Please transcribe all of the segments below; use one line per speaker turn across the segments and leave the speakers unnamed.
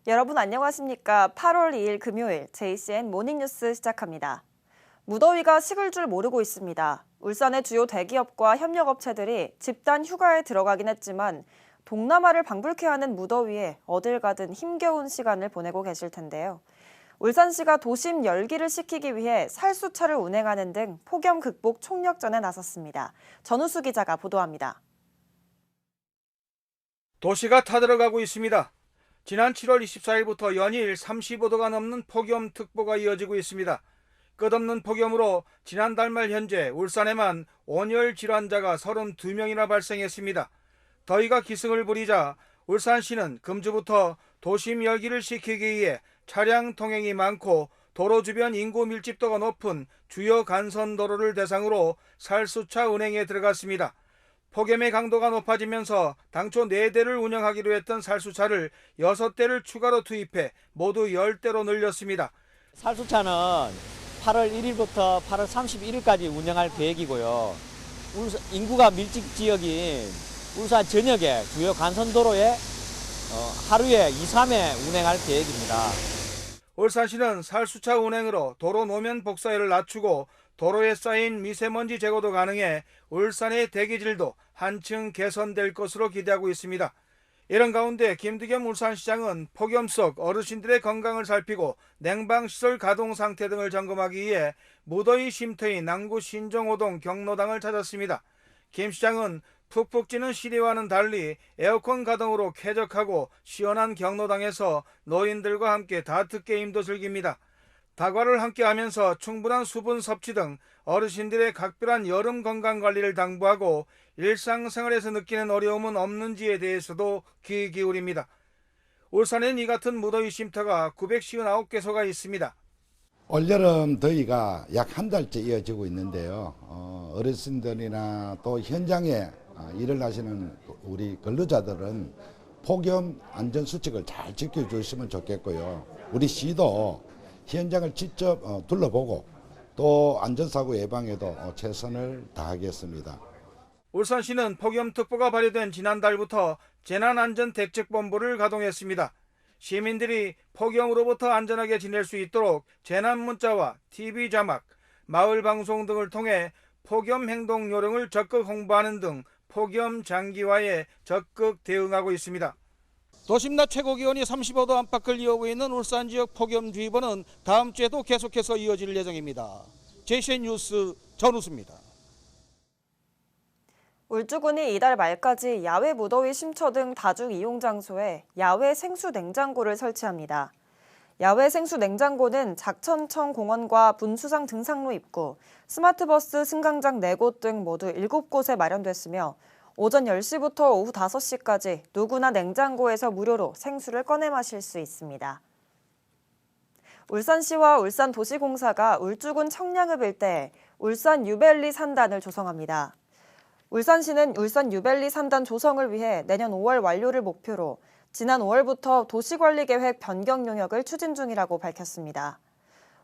여러분 안녕하십니까? 8월 2일 금요일 JCN 모닝뉴스 시작합니다. 무더위가 식을 줄 모르고 있습니다. 울산의 주요 대기업과 협력업체들이 집단 휴가에 들어가긴 했지만 동남아를 방불케 하는 무더위에 어딜 가든 힘겨운 시간을 보내고 계실 텐데요. 울산시가 도심 열기를 식히기 위해 살수차를 운행하는 등 폭염 극복 총력전에 나섰습니다. 전우수 기자가 보도합니다.
도시가 타들어가고 있습니다. 지난 7월 24일부터 연일 35도가 넘는 폭염특보가 이어지고 있습니다. 끝없는 폭염으로 지난달 말 현재 울산에만 온열 질환자가 32명이나 발생했습니다. 더위가 기승을 부리자 울산시는 금주부터 도심 열기를 식히기 위해 차량 통행이 많고 도로 주변 인구 밀집도가 높은 주요 간선도로를 대상으로 살수차 운행에 들어갔습니다. 폭염의 강도가 높아지면서 당초 4대를 운영하기로 했던 살수차를 6대를 추가로 투입해 모두 10대로 늘렸습니다.
살수차는 8월 1일부터 8월 31일까지 운영할 계획이고요. 인구가 밀집 지역인 울산 전역의 주요 간선도로에 하루에 2, 3회 운행할 계획입니다.
울산시는 살수차 운행으로 도로 노면 복사율을 낮추고 도로에 쌓인 미세먼지 제거도 가능해 울산의 대기질도 한층 개선될 것으로 기대하고 있습니다. 이런 가운데 김두겸 울산시장은 폭염 속 어르신들의 건강을 살피고 냉방시설 가동 상태 등을 점검하기 위해 무더위 쉼터인 남구 신정호동 경로당을 찾았습니다. 김 시장은 푹푹 찌는 시리와는 달리 에어컨 가동으로 쾌적하고 시원한 경로당에서 노인들과 함께 다트게임도 즐깁니다. 다과를 함께하면서 충분한 수분 섭취 등 어르신들의 각별한 여름 건강관리를 당부하고 일상생활에서 느끼는 어려움은 없는지에 대해서도 귀 기울입니다. 울산엔 이 같은 무더위 쉼터가 959개소가 있습니다.
올여름 더위가 약 한 달째 이어지고 있는데요. 어르신들이나 또 현장에 일을 하시는 우리 근로자들은 폭염 안전수칙을 잘 지켜주시면 좋겠고요. 우리 시도 현장을 직접 둘러보고 또 안전사고 예방에도 최선을 다하겠습니다.
울산시는 폭염특보가 발효된 지난달부터 재난안전대책본부를 가동했습니다. 시민들이 폭염으로부터 안전하게 지낼 수 있도록 재난문자와 TV 자막, 마을방송 등을 통해 폭염행동 요령을 적극 홍보하는 등 폭염 장기화에 적극 대응하고 있습니다. 도심 낮 최고기온이 35도 안팎을 이어오고 있는 울산 지역 폭염주의보는 다음 주에도 계속해서 이어질 예정입니다. JCN 뉴스 전우수입니다.
울주군이 이달 말까지 야외 무더위 쉼터 등 다중 이용 장소에 야외 생수 냉장고를 설치합니다. 야외 생수 냉장고는 작천청 공원과 분수상 등산로 입구, 스마트버스 승강장 4곳 등 모두 7곳에 마련됐으며 오전 10시부터 오후 5시까지 누구나 냉장고에서 무료로 생수를 꺼내 마실 수 있습니다. 울산시와 울산도시공사가 울주군 청량읍 일대에 울산 유밸리 산단을 조성합니다. 울산시는 울산 유밸리 산단 조성을 위해 내년 5월 완료를 목표로 지난 5월부터 도시관리계획 변경 용역을 추진 중이라고 밝혔습니다.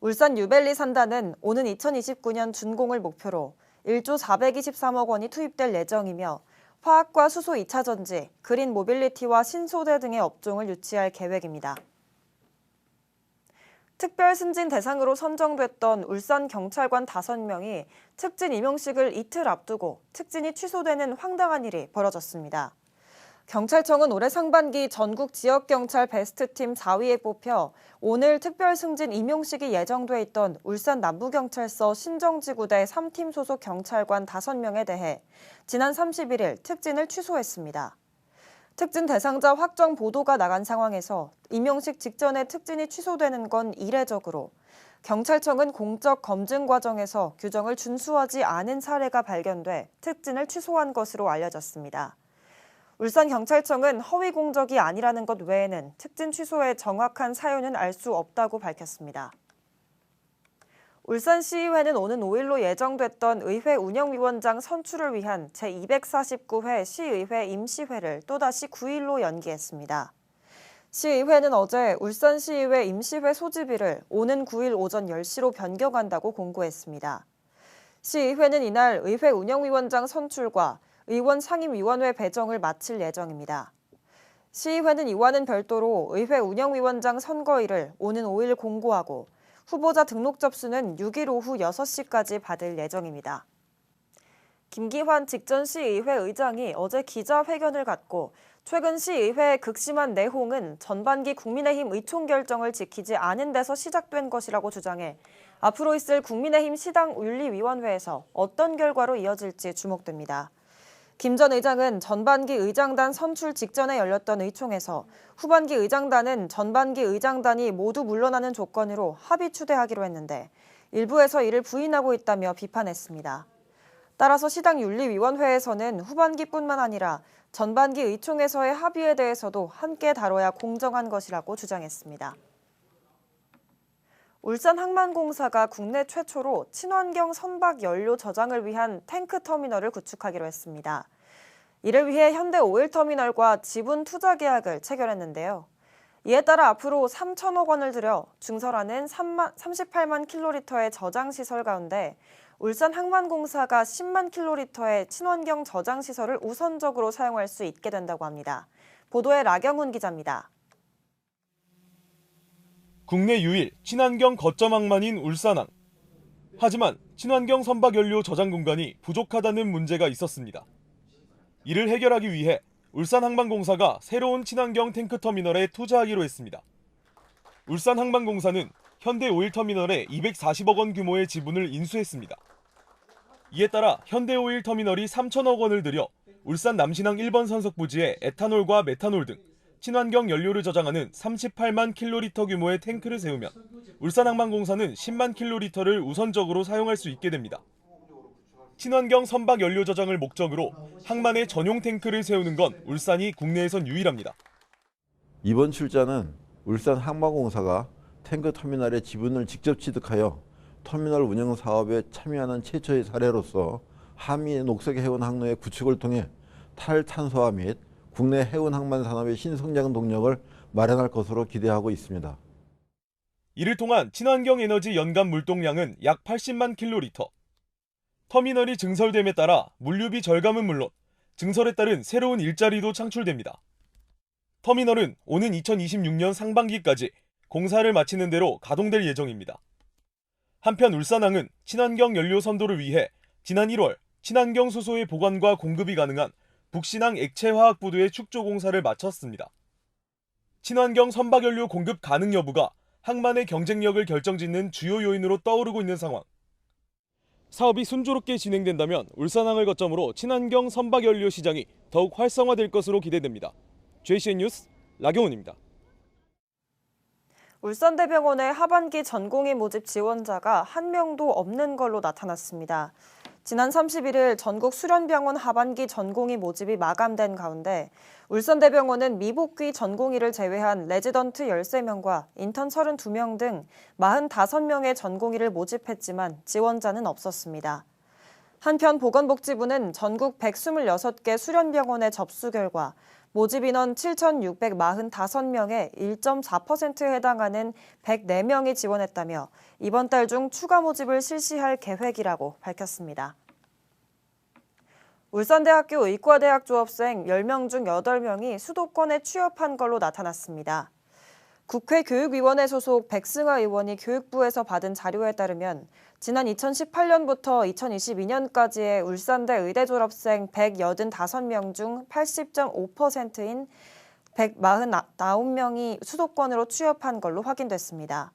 울산 유밸리 산단은 오는 2029년 준공을 목표로 1조 423억 원이 투입될 예정이며 화학과 수소 2차전지, 그린 모빌리티와 신소재 등의 업종을 유치할 계획입니다. 특별 승진 대상으로 선정됐던 울산 경찰관 5명이 특진 임용식을 이틀 앞두고 특진이 취소되는 황당한 일이 벌어졌습니다. 경찰청은 올해 상반기 전국 지역경찰 베스트팀 4위에 뽑혀 오늘 특별 승진 임용식이 예정돼 있던 울산 남부경찰서 신정지구대 3팀 소속 경찰관 5명에 대해 지난 31일 특진을 취소했습니다. 특진 대상자 확정 보도가 나간 상황에서 임용식 직전에 특진이 취소되는 건 이례적으로 경찰청은 공적 검증 과정에서 규정을 준수하지 않은 사례가 발견돼 특진을 취소한 것으로 알려졌습니다. 울산경찰청은 허위 공적이 아니라는 것 외에는 특진 취소의 정확한 사유는 알 수 없다고 밝혔습니다. 울산시의회는 오는 5일로 예정됐던 의회 운영위원장 선출을 위한 제249회 시의회 임시회를 또다시 9일로 연기했습니다. 시의회는 어제 울산시의회 임시회 소집일을 오는 9일 오전 10시로 변경한다고 공고했습니다. 시의회는 이날 의회 운영위원장 선출과 의원 상임위원회 배정을 마칠 예정입니다. 시의회는 이와는 별도로 의회 운영위원장 선거일을 오는 5일 공고하고 후보자 등록 접수는 6일 오후 6시까지 받을 예정입니다. 김기환 직전 시의회 의장이 어제 기자회견을 갖고 최근 시의회의 극심한 내홍은 전반기 국민의힘 의총 결정을 지키지 않은 데서 시작된 것이라고 주장해 앞으로 있을 국민의힘 시당윤리위원회에서 어떤 결과로 이어질지 주목됩니다. 김 전 의장은 전반기 의장단 선출 직전에 열렸던 의총에서 후반기 의장단은 전반기 의장단이 모두 물러나는 조건으로 합의 추대하기로 했는데 일부에서 이를 부인하고 있다며 비판했습니다. 따라서 시당윤리위원회에서는 후반기뿐만 아니라 전반기 의총에서의 합의에 대해서도 함께 다뤄야 공정한 것이라고 주장했습니다. 울산항만공사가 국내 최초로 친환경 선박 연료 저장을 위한 탱크 터미널을 구축하기로 했습니다. 이를 위해 현대오일터미널과 지분 투자 계약을 체결했는데요. 이에 따라 앞으로 3천억 원을 들여 증설하는 38만 킬로리터의 저장시설 가운데 울산항만공사가 10만 킬로리터의 친환경 저장시설을 우선적으로 사용할 수 있게 된다고 합니다. 보도에 라경훈 기자입니다.
국내 유일 친환경 거점항만인 울산항. 하지만 친환경 선박연료 저장 공간이 부족하다는 문제가 있었습니다. 이를 해결하기 위해 울산항만공사가 새로운 친환경 탱크터미널에 투자하기로 했습니다. 울산항만공사는 현대오일터미널에 240억 원 규모의 지분을 인수했습니다. 이에 따라 현대오일터미널이 3천억 원을 들여 울산 남신항 1번 선석부지에 에탄올과 메탄올 등 친환경 연료를 저장하는 38만 킬로리터 규모의 탱크를 세우면 울산항만공사는 10만 킬로리터를 우선적으로 사용할 수 있게 됩니다. 친환경 선박 연료 저장을 목적으로 항만에 전용 탱크를 세우는 건 울산이 국내에선 유일합니다.
이번 출자는 울산항만공사가 탱크 터미널의 지분을 직접 취득하여 터미널 운영 사업에 참여하는 최초의 사례로서 한미의 녹색 해운 항로의 구축을 통해 탈탄소화 및 국내 해운 항만 산업의 신성장 동력을 마련할 것으로 기대하고 있습니다.
이를 통한 친환경 에너지 연간 물동량은 약 80만 킬로리터. 터미널이 증설됨에 따라 물류비 절감은 물론 증설에 따른 새로운 일자리도 창출됩니다. 터미널은 오는 2026년 상반기까지 공사를 마치는 대로 가동될 예정입니다. 한편 울산항은 친환경 연료 선도를 위해 지난 1월 친환경 수소의 보관과 공급이 가능한 북신항 액체화학부두의 축조 공사를 마쳤습니다. 친환경 선박연료 공급 가능 여부가 항만의 경쟁력을 결정짓는 주요 요인으로 떠오르고 있는 상황. 사업이 순조롭게 진행된다면 울산항을 거점으로 친환경 선박연료 시장이 더욱 활성화될 것으로 기대됩니다. JCN 뉴스 라경훈입니다.
울산대병원의 하반기 전공의 모집 지원자가 한 명도 없는 걸로 나타났습니다. 지난 31일 전국 수련병원 하반기 전공의 모집이 마감된 가운데 울산대병원은 미복귀 전공의를 제외한 레지던트 13명과 인턴 32명 등 45명의 전공의를 모집했지만 지원자는 없었습니다. 한편 보건복지부는 전국 126개 수련병원의 접수 결과 모집 인원 7,645명의 1.4%에 해당하는 104명이 지원했다며 이번 달 중 추가 모집을 실시할 계획이라고 밝혔습니다. 울산대학교 의과대학 졸업생 10명 중 8명이 수도권에 취업한 걸로 나타났습니다. 국회 교육위원회 소속 백승화 의원이 교육부에서 받은 자료에 따르면 지난 2018년부터 2022년까지의 울산대 의대 졸업생 185명 중 80.5%인 149명이 수도권으로 취업한 걸로 확인됐습니다.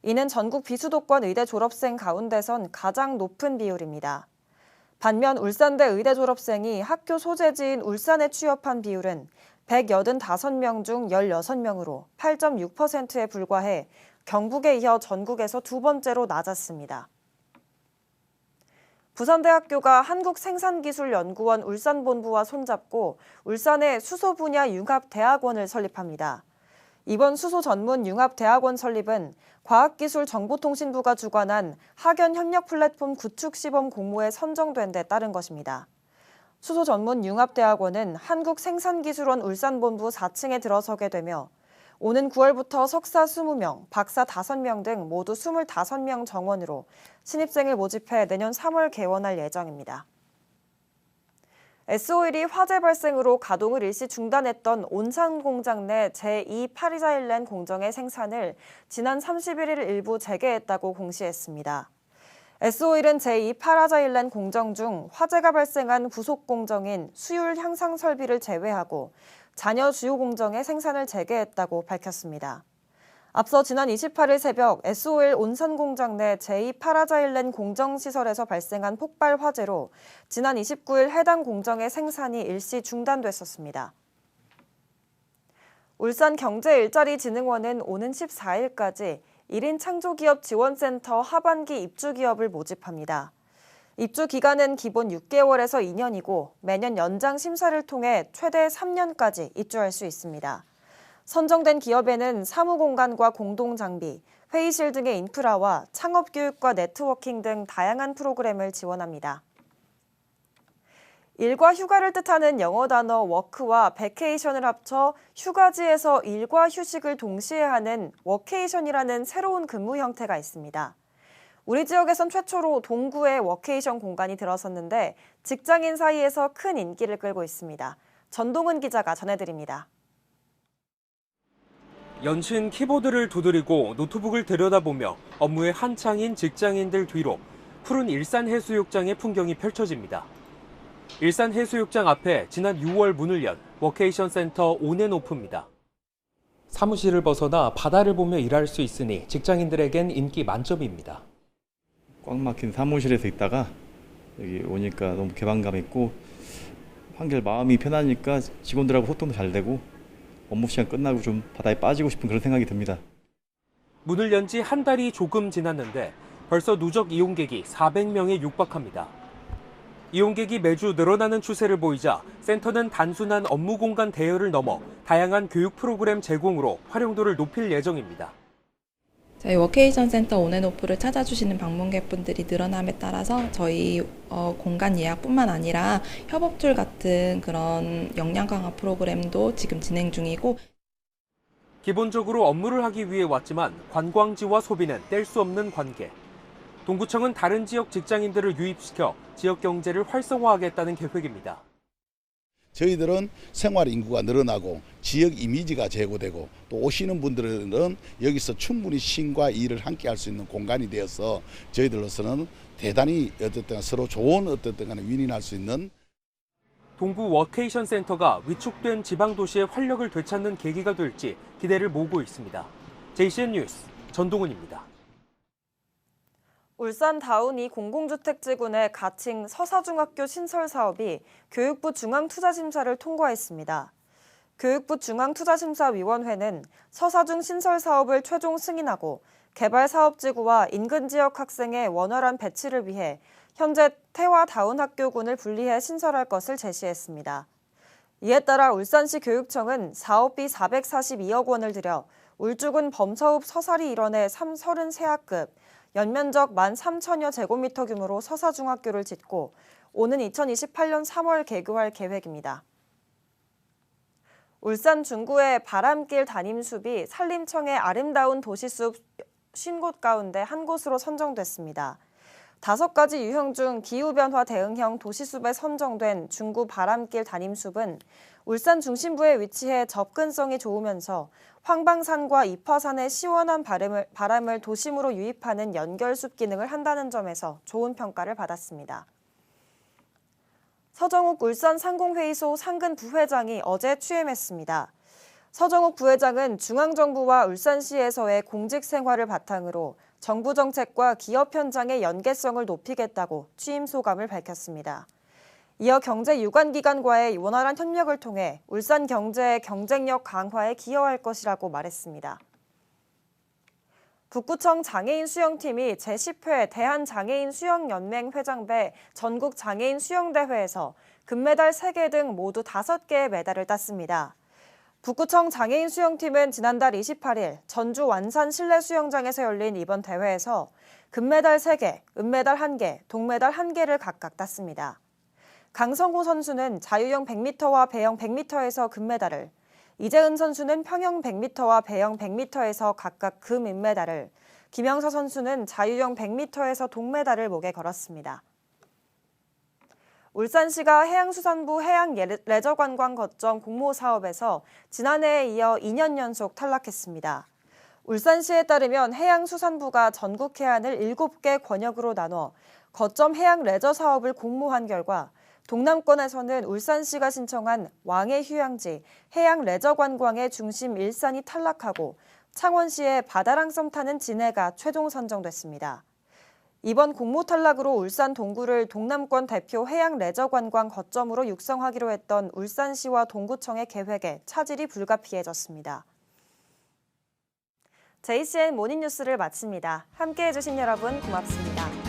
이는 전국 비수도권 의대 졸업생 가운데선 가장 높은 비율입니다. 반면 울산대 의대 졸업생이 학교 소재지인 울산에 취업한 비율은 185명 중 16명으로 8.6%에 불과해 경북에 이어 전국에서 두 번째로 낮았습니다. 부산대학교가 한국생산기술연구원 울산본부와 손잡고 울산의 수소 분야 융합대학원을 설립합니다. 이번 수소 전문 융합대학원 설립은 과학기술정보통신부가 주관한 학연 협력 플랫폼 구축 시범 공모에 선정된 데 따른 것입니다. 수소 전문 융합대학원은 한국생산기술원 울산본부 4층에 들어서게 되며 오는 9월부터 석사 20명, 박사 5명 등 모두 25명 정원으로 신입생을 모집해 내년 3월 개원할 예정입니다. S-오일이 화재 발생으로 가동을 일시 중단했던 온산 공장 내 제2 파리자일렌 공정의 생산을 지난 31일 일부 재개했다고 공시했습니다. S-오일은 제2 파라자일렌 공정 중 화재가 발생한 부속 공정인 수율 향상 설비를 제외하고 잔여 주요 공정의 생산을 재개했다고 밝혔습니다. 앞서 지난 28일 새벽 S-오일 온산 공장 내 제2 파라자일렌 공정시설에서 발생한 폭발 화재로 지난 29일 해당 공정의 생산이 일시 중단됐었습니다. 울산경제일자리진흥원은 오는 14일까지 1인 창조기업 지원센터 하반기 입주기업을 모집합니다. 입주 기간은 기본 6개월에서 2년이고 매년 연장 심사를 통해 최대 3년까지 입주할 수 있습니다. 선정된 기업에는 사무공간과 공동장비, 회의실 등의 인프라와 창업교육과 네트워킹 등 다양한 프로그램을 지원합니다. 일과 휴가를 뜻하는 영어 단어 워크와 베케이션을 합쳐 휴가지에서 일과 휴식을 동시에 하는 워케이션이라는 새로운 근무 형태가 있습니다. 우리 지역에선 최초로 동구에 워케이션 공간이 들어섰는데 직장인 사이에서 큰 인기를 끌고 있습니다. 전동은 기자가 전해드립니다.
연신 키보드를 두드리고 노트북을 들여다보며 업무에 한창인 직장인들 뒤로 푸른 일산해수욕장의 풍경이 펼쳐집니다. 일산해수욕장 앞에 지난 6월 문을 연 워케이션 센터 온앤오프입니다. 사무실을 벗어나 바다를 보며 일할 수 있으니 직장인들에겐 인기 만점입니다.
꽉 막힌 사무실에서 있다가 여기 오니까 너무 개방감 있고 한결 마음이 편하니까 직원들하고 소통도 잘 되고 업무 시간 끝나고 좀 바다에 빠지고 싶은 그런 생각이 듭니다.
문을 연 지 한 달이 조금 지났는데 벌써 누적 이용객이 400명에 육박합니다. 이용객이 매주 늘어나는 추세를 보이자 센터는 단순한 업무 공간 대여를 넘어 다양한 교육 프로그램 제공으로 활용도를 높일 예정입니다.
저희 워케이션 센터 온앤오프를 찾아주시는 방문객분들이 늘어남에 따라서 저희 공간 예약뿐만 아니라 협업툴 같은 그런 역량 강화 프로그램도 지금 진행 중이고,
기본적으로 업무를 하기 위해 왔지만 관광지와 소비는 뗄 수 없는 관계. 동구청은 다른 지역 직장인들을 유입시켜 지역 경제를 활성화하겠다는 계획입니다.
저희들은 생활 인구가 늘어나고 지역 이미지가 제고되고 또 오시는 분들은 여기서 충분히 쉼과 일을 함께 할 수 있는 공간이 되어서 저희들로서는 대단히 어쨌든 서로 좋은 어쨌든 간에 윈윈할 수 있는
동구 워케이션 센터가 위축된 지방 도시의 활력을 되찾는 계기가 될지 기대를 모으고 있습니다. JCN 뉴스 전동훈입니다.
울산 다운이 공공주택지구내 가칭 서사중학교 신설 사업이 교육부 중앙투자심사를 통과했습니다. 교육부 중앙투자심사위원회는 서사중 신설 사업을 최종 승인하고 개발 사업지구와 인근 지역 학생의 원활한 배치를 위해 현재 태화 다운학교군을 분리해 신설할 것을 제시했습니다. 이에 따라 울산시 교육청은 사업비 442억 원을 들여 울주군 범서읍 서사리 일원의 33학급 연면적 13,000여 제곱미터 규모로 서사중학교를 짓고 오는 2028년 3월 개교할 계획입니다. 울산 중구의 바람길 담임숲이 산림청의 아름다운 도시숲 50곳 가운데 한 곳으로 선정됐습니다. 5가지 유형 중 기후변화 대응형 도시숲에 선정된 중구 바람길 담임숲은 울산 중심부에 위치해 접근성이 좋으면서 황방산과 이화산의 시원한 바람을 도심으로 유입하는 연결숲 기능을 한다는 점에서 좋은 평가를 받았습니다. 서정욱 울산 상공회의소 상근 부회장이 어제 취임했습니다. 서정욱 부회장은 중앙정부와 울산시에서의 공직 생활을 바탕으로 정부 정책과 기업 현장의 연계성을 높이겠다고 취임 소감을 밝혔습니다. 이어 경제 유관기관과의 원활한 협력을 통해 울산 경제의 경쟁력 강화에 기여할 것이라고 말했습니다. 북구청 장애인 수영팀이 제10회 대한장애인 수영연맹 회장배 전국 장애인 수영대회에서 금메달 3개 등 모두 5개의 메달을 땄습니다. 북구청 장애인 수영팀은 지난달 28일 전주 완산 실내 수영장에서 열린 이번 대회에서 금메달 3개, 은메달 1개, 동메달 1개를 각각 땄습니다. 강성호 선수는 자유형 100m와 배영 100m에서 금메달을, 이재은 선수는 평영 100m와 배영 100m에서 각각 금, 은메달을, 김영서 선수는 자유형 100m에서 동메달을 목에 걸었습니다. 울산시가 해양수산부 해양레저관광 거점 공모 사업에서 지난해에 이어 2년 연속 탈락했습니다. 울산시에 따르면 해양수산부가 전국 해안을 7개 권역으로 나눠 거점 해양레저 사업을 공모한 결과 동남권에서는 울산시가 신청한 왕의 휴양지 해양레저관광의 중심 일산이 탈락하고 창원시의 바다랑 썸 타는 진해가 최종 선정됐습니다. 이번 공모 탈락으로 울산 동구를 동남권 대표 해양레저관광 거점으로 육성하기로 했던 울산시와 동구청의 계획에 차질이 불가피해졌습니다. JCN 모닝뉴스를 마칩니다. 함께해 주신 여러분 고맙습니다.